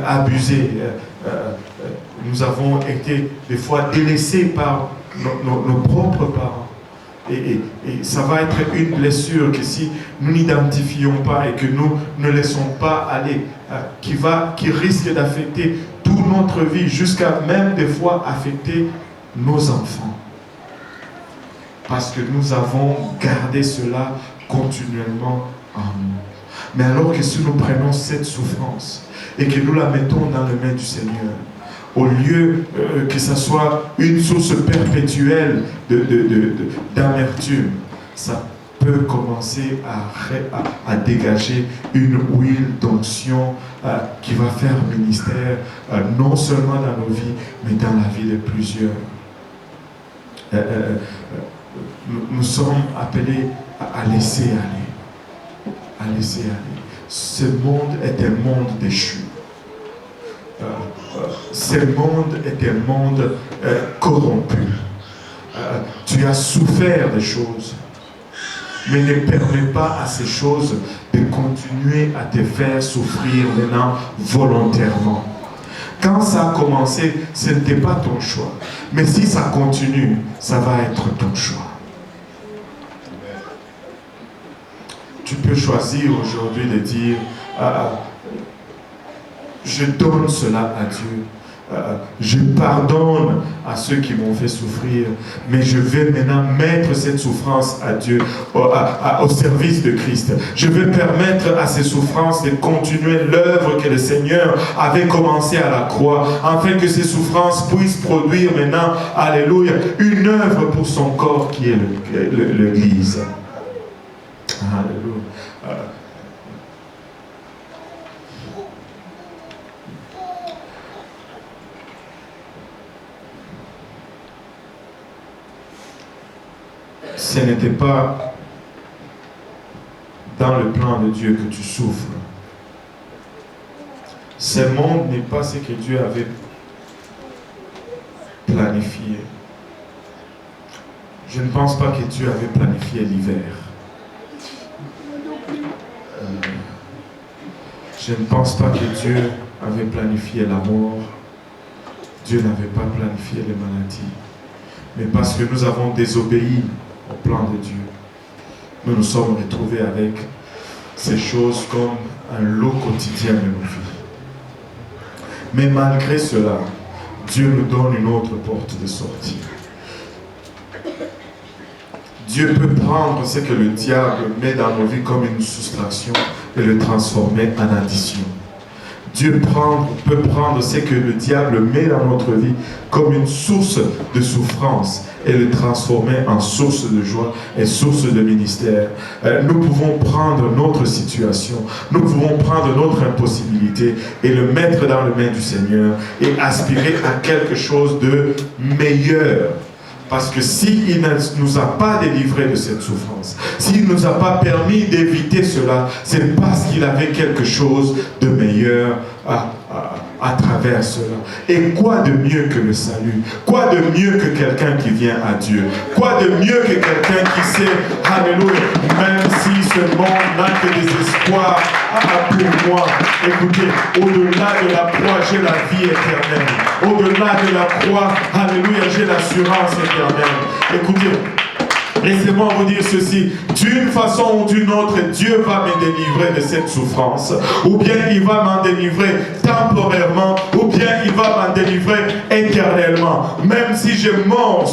abusés. Nous avons été des fois délaissés par nos propres parents. Et ça va être une blessure que si nous n'identifions pas et que nous ne laissons pas aller, qui risque d'affecter toute notre vie, jusqu'à même des fois affecter nos enfants. Parce que nous avons gardé cela continuellement en nous. Mais alors que si nous prenons cette souffrance et que nous la mettons dans les mains du Seigneur, au lieu que ce soit une source perpétuelle d'amertume, ça peut commencer à dégager une huile d'onction qui va faire ministère non seulement dans nos vies, mais dans la vie de plusieurs. Nous sommes appelés à laisser aller. À laisser aller. Ce monde est un monde déchu. Ce monde est un monde corrompu. Tu as souffert des choses, mais ne permets pas à ces choses de continuer à te faire souffrir maintenant volontairement. Quand ça a commencé, ce n'était pas ton choix. Mais si ça continue, ça va être ton choix. Tu peux choisir aujourd'hui de dire je donne cela à Dieu. Je pardonne à ceux qui m'ont fait souffrir, mais je vais maintenant mettre cette souffrance à Dieu, au service de Christ. Je vais permettre à ces souffrances de continuer l'œuvre que le Seigneur avait commencé à la croix, afin que ces souffrances puissent produire maintenant, alléluia, une œuvre pour son corps qui est l'Église. Alléluia. Ce n'était pas dans le plan de Dieu que tu souffres. Ce monde n'est pas ce que Dieu avait planifié. Je ne pense pas que Dieu avait planifié l'hiver. Je ne pense pas que Dieu avait planifié la mort. Dieu n'avait pas planifié les maladies. Mais parce que nous avons désobéi au plan de Dieu, nous nous sommes retrouvés avec ces choses comme un lot quotidien de nos vies. Mais malgré cela, Dieu nous donne une autre porte de sortie. Dieu peut prendre ce que le diable met dans nos vies comme une soustraction et le transformer en addition. Dieu peut prendre ce que le diable met dans notre vie comme une source de souffrance et le transformer en source de joie et source de ministère. Nous pouvons prendre notre situation, nous pouvons prendre notre impossibilité et le mettre dans les mains du Seigneur et aspirer à quelque chose de meilleur. Parce que s'il ne nous a pas délivrés de cette souffrance, s'il ne nous a pas permis d'éviter cela, c'est parce qu'il avait quelque chose de meilleur à travers cela. Et quoi de mieux que le salut? Quoi de mieux que quelqu'un qui vient à Dieu? Quoi de mieux que quelqu'un qui sait, alléluia, même si ce monde n'a que des espoirs pour moi. Écoutez, au-delà de la croix, j'ai la vie éternelle. Au-delà de la croix, alléluia, j'ai l'assurance éternelle. Écoutez, laissez-moi vous dire ceci, d'une façon ou d'une autre, Dieu va me délivrer de cette souffrance, ou bien il va m'en délivrer temporairement, ou bien il va m'en délivrer éternellement. Même si je meurs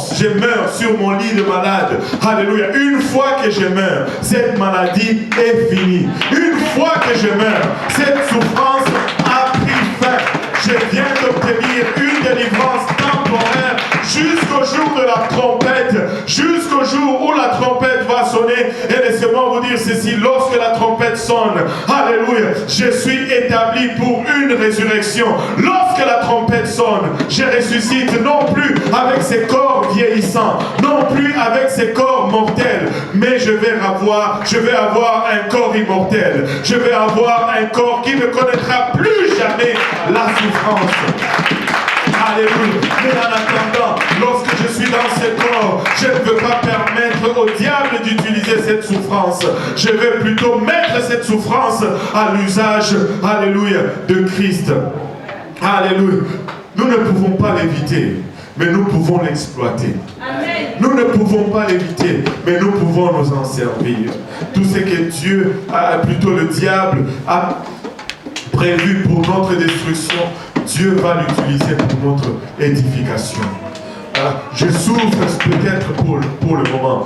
sur mon lit de malade, alléluia, une fois que je meurs, cette maladie est finie. Une fois que je meurs, cette souffrance a pris fin. Je viens d'obtenir une délivrance temporaire jusqu'au jour de la trompette, jusqu'au jour où la trompette va sonner. Et laissez-moi vous dire ceci, lorsque la trompette sonne, alléluia, je suis établi pour une résurrection. Lorsque la trompette sonne, je ressuscite non plus avec ces corps vieillissants, non plus avec ces corps mortels, mais je vais avoir un corps immortel. Je vais avoir un corps qui ne connaîtra plus jamais la souffrance. Alléluia. Mais en attendant, lorsque je suis dans ce corps, je ne veux pas permettre au diable d'utiliser cette souffrance. Je vais plutôt mettre cette souffrance à l'usage, alléluia, de Christ. Alléluia. Nous ne pouvons pas l'éviter, mais nous pouvons l'exploiter. Nous ne pouvons pas l'éviter, mais nous pouvons nous en servir. Tout ce que Dieu, plutôt le diable, a prévu pour notre destruction, Dieu va l'utiliser pour notre édification. Je souffre peut-être pour le moment.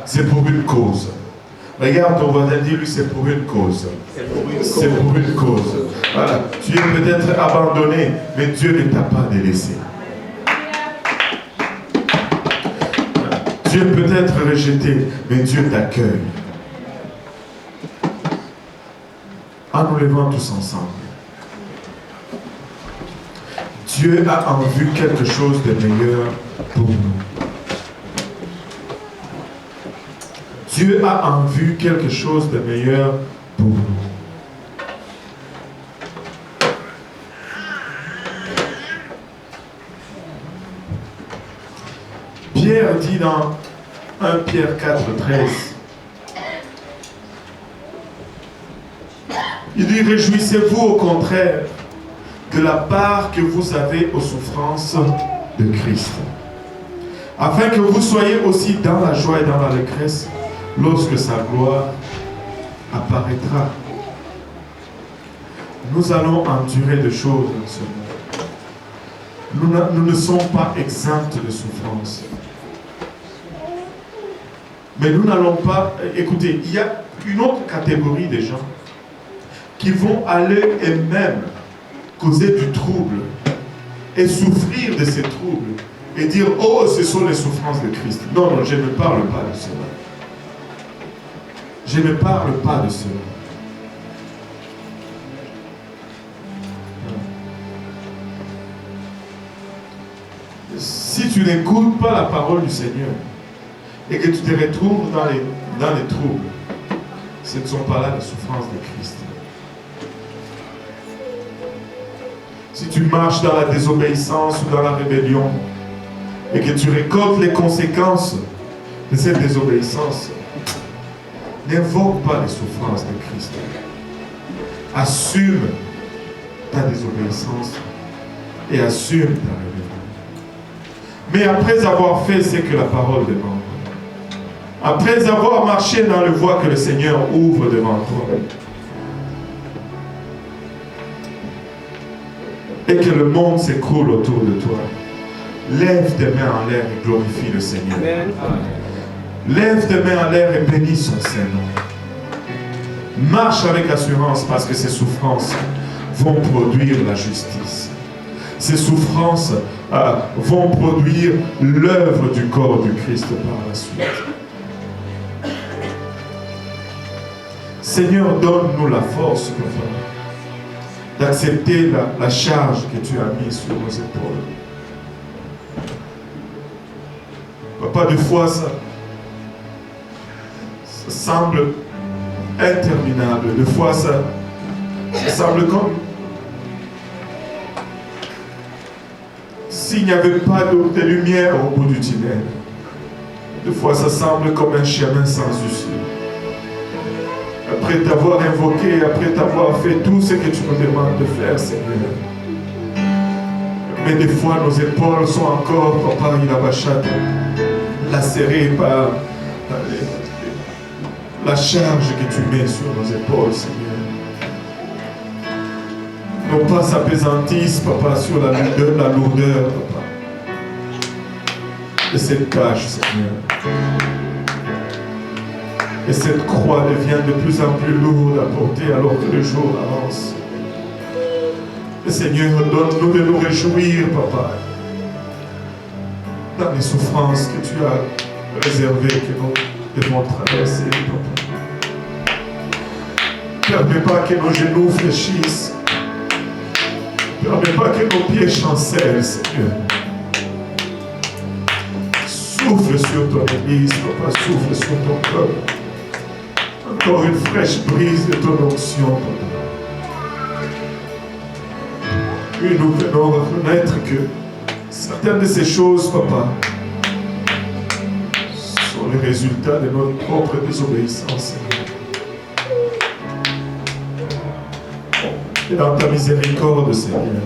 C'est pour une cause. Regarde ton voisin, dis-lui, c'est pour une cause. C'est pour une cause. Voilà. Tu es peut-être abandonné, mais Dieu ne t'a pas délaissé. Tu es peut-être rejeté, mais Dieu t'accueille. En nous levant tous ensemble. Dieu a en vue quelque chose de meilleur pour nous. Dieu a en vue quelque chose de meilleur pour nous. Pierre dit dans 1 Pierre 4, 13, il dit, réjouissez-vous au contraire de la part que vous avez aux souffrances de Christ, afin que vous soyez aussi dans la joie et dans l'allégresse lorsque sa gloire apparaîtra. Nous allons endurer des choses dans ce monde. Nous ne sommes pas exempts de souffrance. Mais nous n'allons pas... Écoutez, il y a une autre catégorie de gens qui vont aller eux-mêmes causer du trouble et souffrir de ces troubles et dire, oh, ce sont les souffrances de Christ. Non, non, je ne parle pas de cela. Je ne parle pas de cela. Si tu n'écoutes pas la parole du Seigneur et que tu te retrouves dans les troubles, ce ne sont pas là les souffrances de Christ. Si tu marches dans la désobéissance ou dans la rébellion et que tu récoltes les conséquences de cette désobéissance, n'invoque pas les souffrances de Christ. Assume ta désobéissance et assume ta rébellion. Mais après avoir fait ce que la parole demande, après avoir marché dans le voie que le Seigneur ouvre devant toi, et que le monde s'écroule autour de toi, lève tes mains en l'air et glorifie le Seigneur. Amen. Lève tes mains en l'air et bénis son Saint-Nom. Marche avec assurance parce que ces souffrances vont produire la justice. Ces souffrances vont produire l'œuvre du corps du Christ par la suite. Seigneur, donne-nous la force, Papa, d'accepter la charge que tu as mise sur nos épaules. Papa, des fois, ça semble interminable. Des fois, ça semble comme s'il n'y avait pas de lumière au bout du tunnel. Des fois, ça semble comme un chemin sans issue. Après t'avoir invoqué, après t'avoir fait tout ce que tu nous demandes de faire, Seigneur. Mais des fois, nos épaules sont encore, Papa, Ilabachat, lacérées par la charge que tu mets sur nos épaules, Seigneur. Non pas s'appesantissent, Papa, sur la lourdeur, Papa, de cette tâche, Seigneur. Et cette croix devient de plus en plus lourde à porter alors que le jour avance. Et Seigneur, donne-nous de nous réjouir, Papa, dans les souffrances que tu as réservées, que nous devons traverser, Papa. Permets pas que nos genoux fléchissent. Permets pas que nos pieds chancellent, Seigneur. Souffle sur ton Église, Papa, souffle sur ton peuple. Encore une fraîche brise de ton onction, Papa. Puis nous venons reconnaître que certaines de ces choses, Papa, sont les résultats de notre propre désobéissance, Seigneur. Et dans ta miséricorde, Seigneur,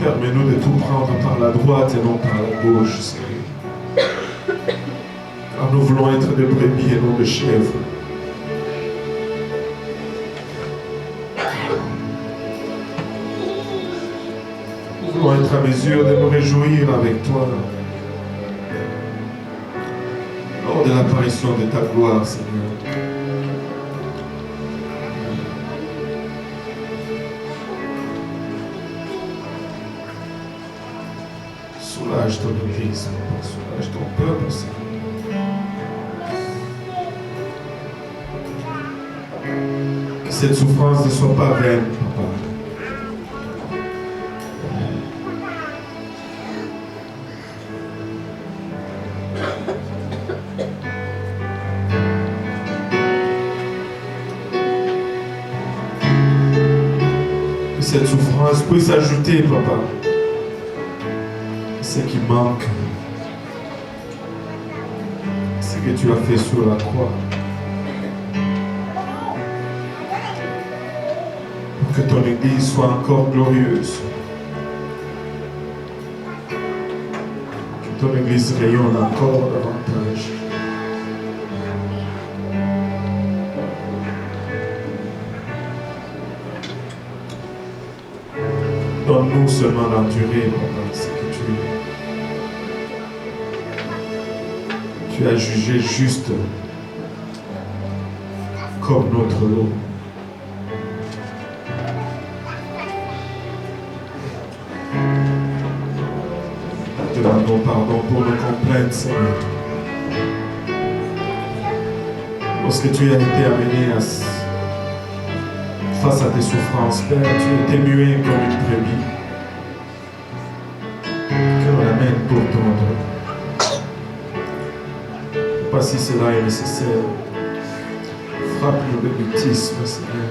Permets-nous de tout prendre par la droite et non par la gauche, Seigneur. Car nous voulons être des brebis et non des chèvres. Nous voulons être à mesure de nous réjouir avec toi lors de l'apparition de ta gloire, Seigneur. Soulage ton Église, soulage ton peuple, Seigneur. Que cette souffrance ne soit pas vaine, Papa. Que cette souffrance puisse ajouter, Papa, ce qui manque, ce que tu as fait sur la croix. Pour que ton Église soit encore glorieuse. Que ton Église rayonne encore davantage. Donne-nous seulement d'endurer, Papa, ce que tu as jugé juste comme notre lot. Demandons pardon pour nos complaintes, Seigneur. Lorsque tu as été amené face à tes souffrances, Père, tu étais muet comme une brebis. Que l'on amène pour tendre. Pas si cela est nécessaire. Frappe-nous de mutisme, Seigneur.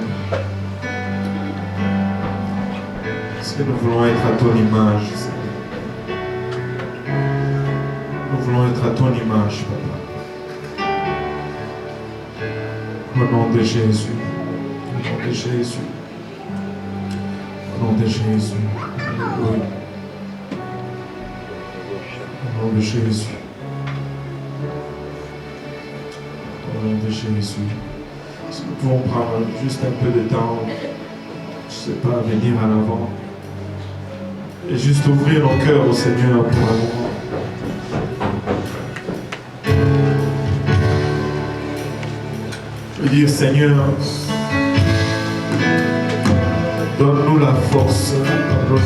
Parce que nous voulons être à ton image, Seigneur. Nous voulons être à ton image, Papa. Au nom de Jésus. Au nom de Jésus. Au nom de Jésus. Alléluia. Au nom de Jésus. Au nom de Jésus. Si nous pouvons prendre juste un peu de temps, je ne sais pas, venir à l'avant. Et juste ouvrir nos cœurs au Seigneur pour un moment. Je veux dire, Seigneur, donne-nous la force, donne-nous